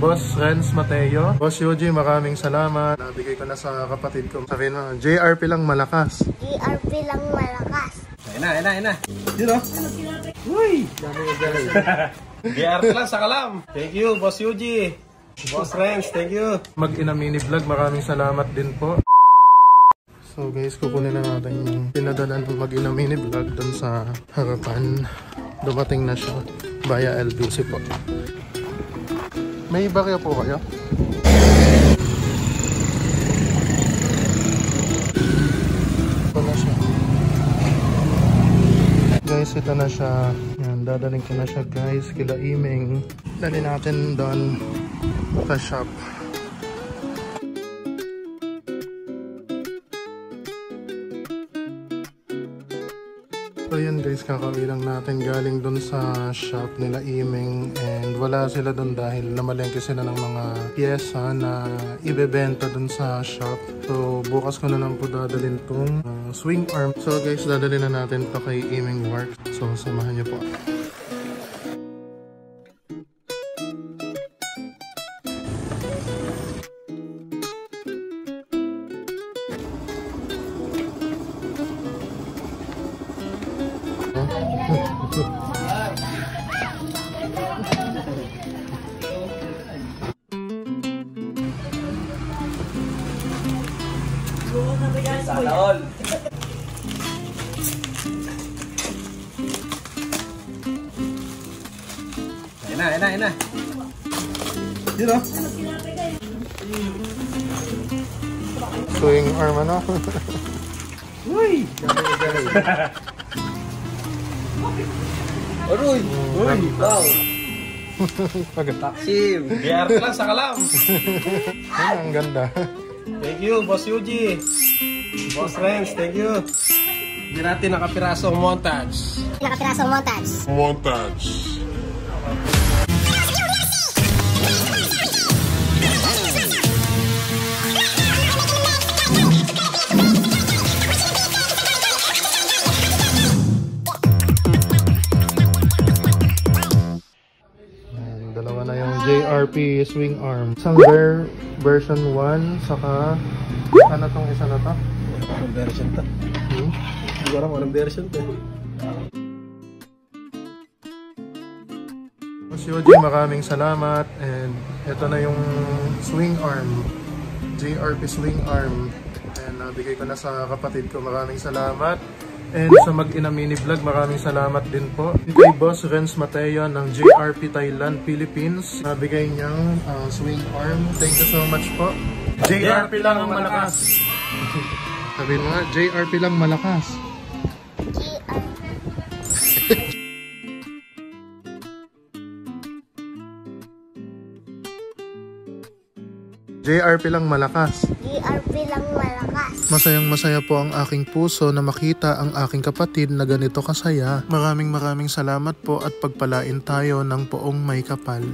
Boss Renz Mateo. Boss Yuji, maraming salamat. Nabigay ko na sa kapatid ko. Sabihin mo, JRP lang malakas. JRP lang malakas. Ayun na. Yun o. Uy! JRP lang sa kalam. Thank you, Boss Yuji. Boss Renz, thank you. Mag-ina mini vlog, maraming salamat din po. So guys, kukunin na natin yung pinadala ng mag-ina mini vlog dun sa harapan. Dumating na siya via LBC po. May barya po kayo? Ito na siya. Guys, ito na siya. Yan, dadaling ko na siya guys. Kila Iming. Dali natin doon sa shop. So yun guys, kakauwi lang natin galing dun sa shop nila Iming, and wala sila dun dahil namalengke sila ng mga pyesa na ibebenta dun sa shop. So bukas ko na lang po dadalhin tong swing arm. So guys, dadalhin na natin to kay Iming Work. So samahan niyo po. Salaol. Ayun na. Yun o. Swing arm ano? Uy! Aroy! Uy! Wow! Taksim! BR lang sa kalam! Ay, ang ganda. Thank you, Boss Yuji! Boss Renz, thank you! Hindi natin nakapirasong montage. Dalawa na yung JRP swing arm. Isang version 1, saka ano tong isa na to? Anong version to? Hindi ko alam anong version to. Boss Yuji, maraming salamat, and ito na yung swing arm, JRP swing arm, and nabigay ko na sa kapatid ko. Maraming salamat. And sa mag-ina mini vlog, maraming salamat din po kay Boss Renz Mateo ng JRP Thailand, Philippines. Nabigay niyang swing arm. Thank you so much po. JRP lang ang malakas. Sabihin mo nga, JRP lang malakas. JRP lang malakas. JRP lang malakas. Masayang masaya po ang aking puso na makita ang aking kapatid na ganito kasaya. Maraming salamat po at pagpalain tayo ng poong may kapal.